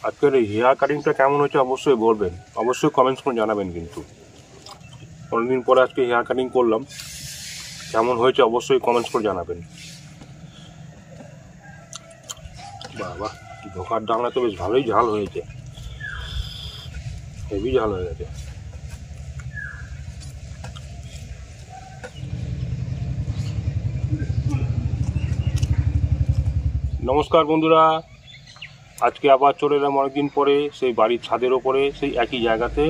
আজকের এই হেয়ার কাটিংটা কেমন হচ্ছে অবশ্যই বলবেন, অবশ্যই কমেন্টস করে জানাবেন। কিন্তু অনেকদিন পরে আজকে হেয়ার কাটিং করলাম, কেমন হয়েছে অবশ্যই কমেন্টস করে জানাবেন। বাবা, ধোকার ডালনা তো বেশ ভালোই ঝাল হয়েছে, হেভি ঝাল হয়ে গেছে। নমস্কার বন্ধুরা, আজকে আবার চলে এলাম অনেকদিন পরে সেই বাড়ির ছাদের ওপরে, সেই একই জায়গাতে।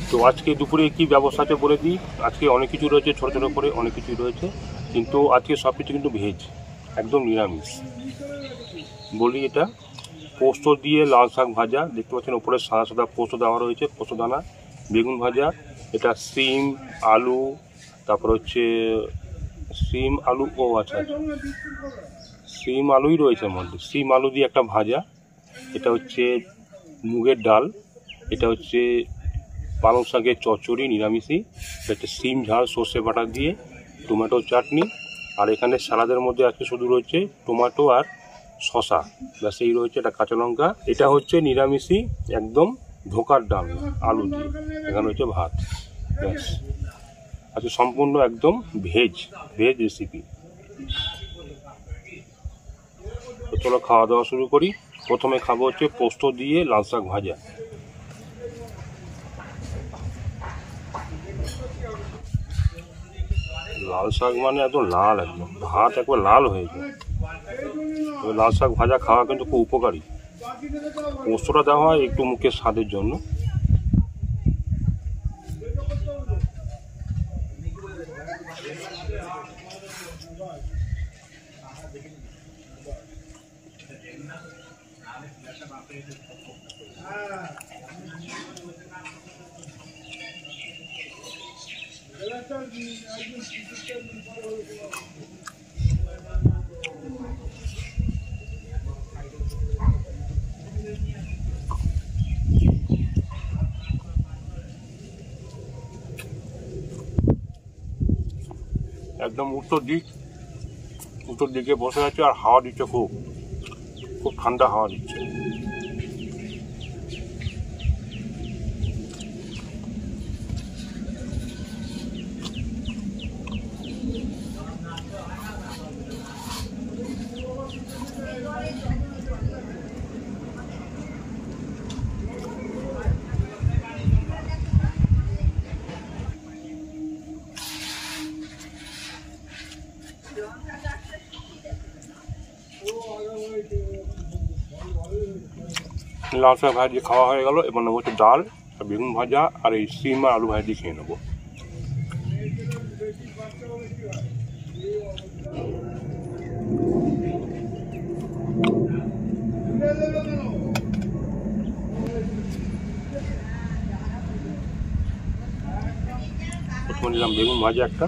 তো আজকে দুপুরে কি ব্যবস্থা আছে বলে দিই। আজকে অনেক কিছু রয়েছে, ছোটো ছোটো করে অনেক কিছুই রয়েছে, কিন্তু আজকে সব কিছু কিন্তু ভেজ, একদম নিরামিষ। বলি এটা পোস্ত দিয়ে লাল শাক ভাজা, দেখতে পাচ্ছেন ওপরে সাদা সাদা পোস্ত দেওয়া রয়েছে, পোস্ত দানা, বেগুন ভাজা, এটা সিম আলু, তারপর হচ্ছে সিম আলু, ও আচ্ছা সিম আলুই রয়েছে এর মধ্যে, সিম আলু দিয়ে একটা ভাজা, এটা হচ্ছে মুগের ডাল, এটা হচ্ছে পালং শাকের চচ্চড়ি নিরামিষই, এটা হচ্ছে সিম ঝাল সর্ষে বাটা দিয়ে, টমেটো চাটনি, আর এখানে স্যালাদের মধ্যে আজকে শুধু রয়েছে টমেটো আর শশা, ব্যাস এই রয়েছে, এটা কাঁচা লঙ্কা। এটা হচ্ছে নিরামিষই একদম ধোকার ডাল আলু দিয়ে, এখানে হচ্ছে ভাত, ব্যাস আজকে সম্পূর্ণ একদম ভেজ রেসিপি। তো চলো খাওয়া দাওয়া শুরু করি। প্রথমে খাবো হচ্ছে পোস্ত দিয়ে লাল শাক ভাজা। লাল শাক মানে একদম লাল, একদম ভাত একবার লাল হয়ে যায়। লাল শাক ভাজা খাওয়া কিন্তু খুব উপকারী। পোস্তটা দেওয়া হয় একটু মুখের স্বাদের জন্য। একদম উত্তর দিকে বসে আছে, আর হাওয়া দিচ্ছে, খুব খুব ঠান্ডা হাওয়া দিচ্ছে। লাল শাক ভাজি খাওয়া হয়ে গেল, এবার নেবো হচ্ছে ডাল আর বেগুন ভাজা, আর এই সিম আর আলু ভাজি খেয়ে নেবো। প্রথমে নিলাম বেগুন ভাজা একটা,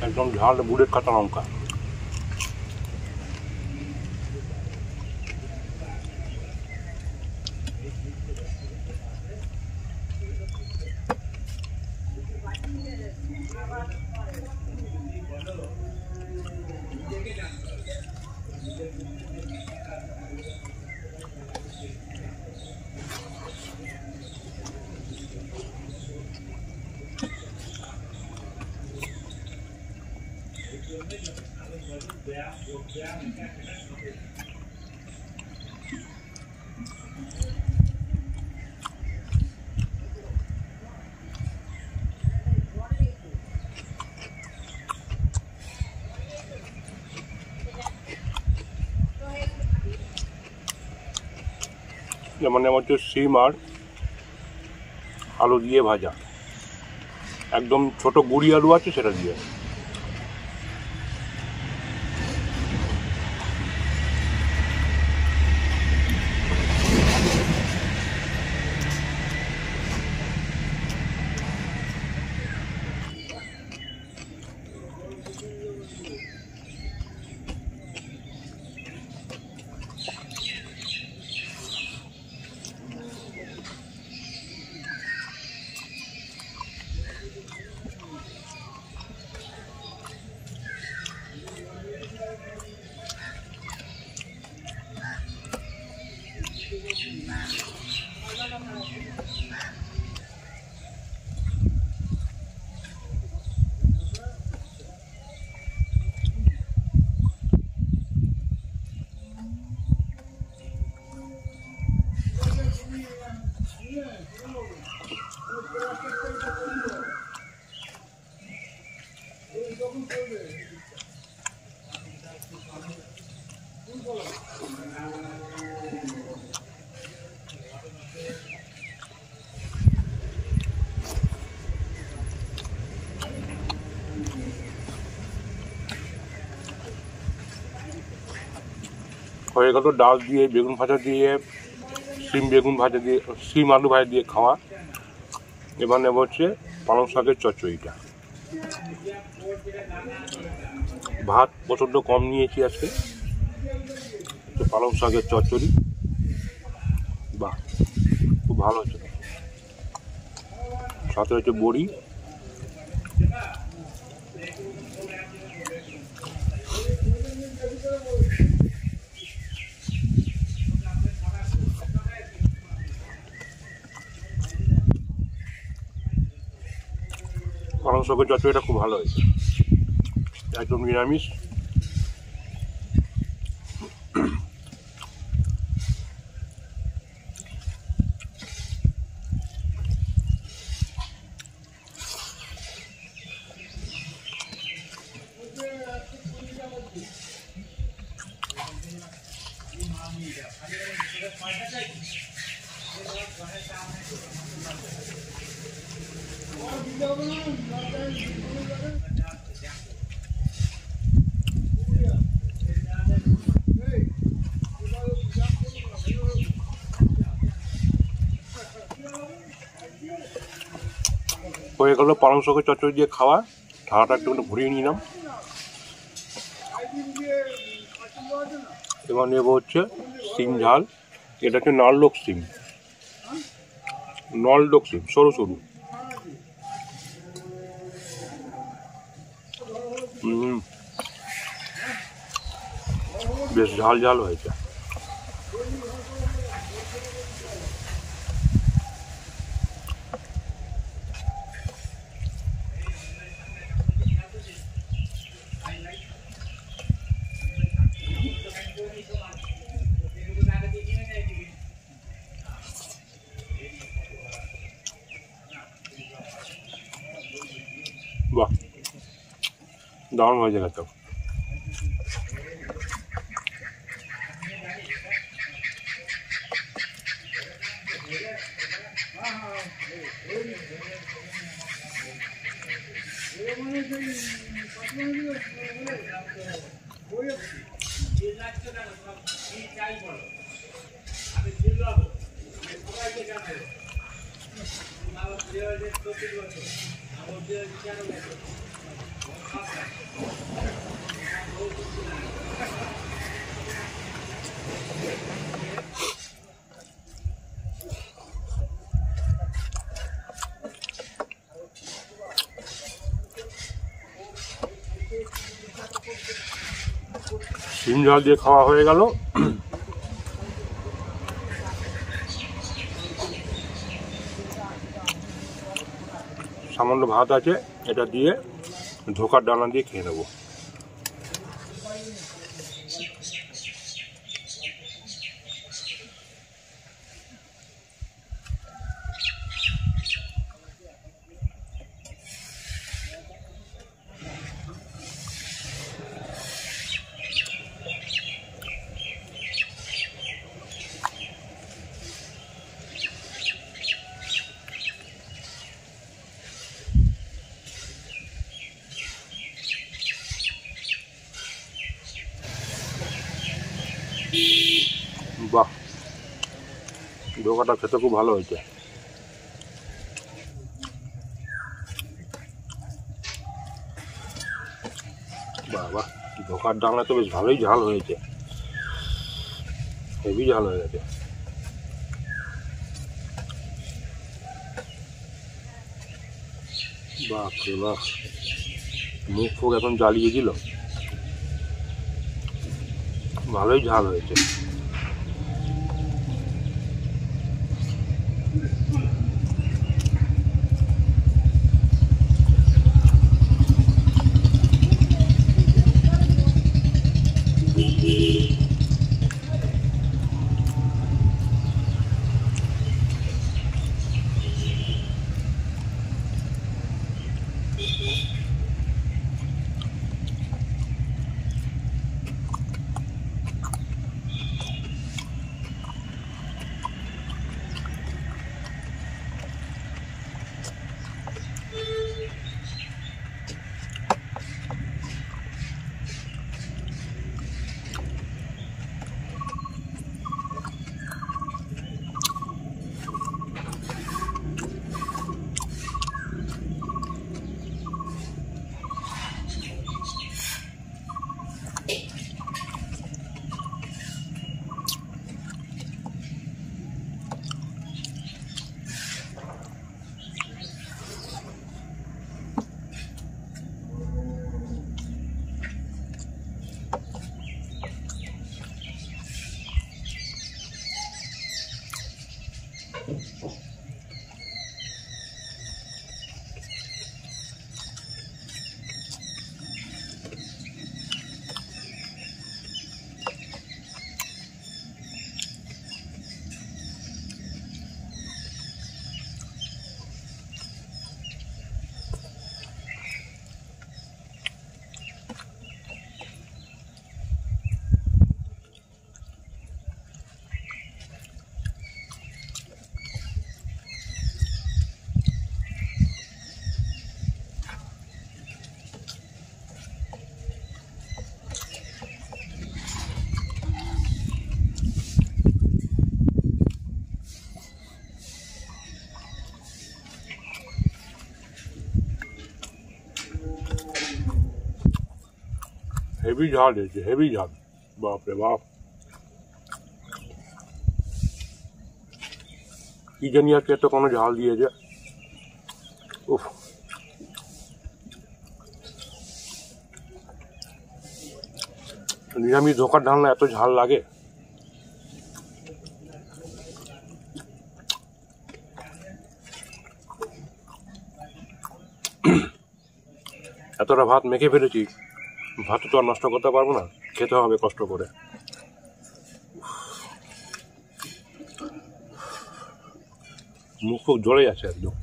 একদম ঝাল বুড়ের কাঁচা লঙ্কা। যেমন আমার হচ্ছে সিম আর আলু দিয়ে ভাজা, একদম ছোট গুড়ি আলু আছে সেটা দিয়ে। হয়ে গেল ডাল দিয়ে, বেগুন ভাজা দিয়ে, বেগুন ভাজা দিয়ে, শিম আলু ভাজা দিয়ে খাওয়া। এবার নেব হচ্ছে পালং শাকের চচ্চড়িটা। ভাত প্রচণ্ড কম নিয়েছি আজকে। পালং শাকের চচ্চড়ি, বাহ খুব ভালো হচ্ছে। সাথে হচ্ছে বড়ি, পালং শাকের চচ্চড়িটা খুব ভালো হয়েছে, একদম নিরামিষ। হয়ে গেল পালং শাকের চচ্চড়ি দিয়ে খাওয়া। ঠান্ডাটা একটু ভরিয়ে নিলাম। এবার নেব হচ্ছে সিম ঝাল। এটা হচ্ছে নলডোক সিম, নলডোক সিম সরু সরু। বেশ ঝাল ঝাল হয়েছে। বাহ, দারুণ হয়েছে খেতে। সিম ঝাল দিয়ে খাওয়া হয়ে গেল। সামান্য ভাত আছে, এটা দিয়ে ধোকার ডানা দিয়ে খেয়ে নেবো। বাহ, ধোকাটা খেতে খুব ভালো হয়েছে। বাহ বাহ, ধোকার ডালনা তো বেশ ভালোই ঝাল হয়েছে, হেভি ঝাল হয়ে গেছে। বাপ রে বাপ, মুখ ফুক এখন জ্বালিয়ে দিল, ভালোই ঝাল হয়েছে। হেভি ঝাল হয়েছে, হেভি ঝাল, বাপরে বাপ। কি জানি আজকে এত কোনো ঝাল দিয়েছে, উফ। নিরামিষ ধোকার ঢালনা এত ঝাল লাগে। এতটা ভাত মেখে ফেলেছি, ভাত তো আর নষ্ট করতে পারবো না, খেতে হবে কষ্ট করে। মুখ খুব জ্বলে যাচ্ছে একদম।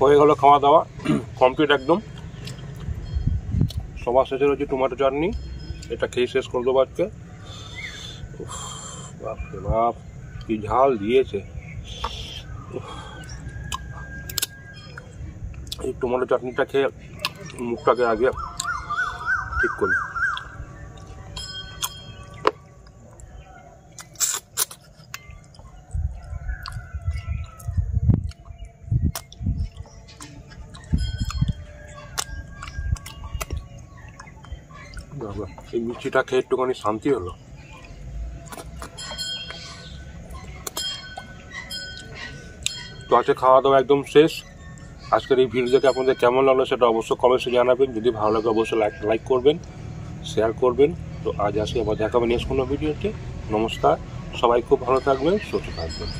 হয়ে গেল খাওয়া দাওয়া কমপ্লিট একদম। সবার শেষে রয়েছে টমেটো চাটনি, এটা খেয়ে শেষ করে দেবো আজকে। বাপরে বাপ, কি ঝাল দিয়েছে। এই টমেটো চাটনিটা খেয়ে মুখটাকে আগে ঠিক করি। এই মিষ্টিটা খেয়ে একটুখানি শান্তি হলো। তো আজকে খাওয়া দাওয়া একদম শেষ। আজকের এই ভিডিও দেখে আপনাদের কেমন লাগলো সেটা অবশ্যই কমেন্টসে জানাবেন। যদি ভালো লাগে অবশ্যই লাইক করবেন, শেয়ার করবেন। তো আজ আসি, আবার দেখাবেন নেক্সট কোনো ভিডিওতে। নমস্কার, সবাই খুব ভালো থাকবেন, সুস্থ থাকবেন।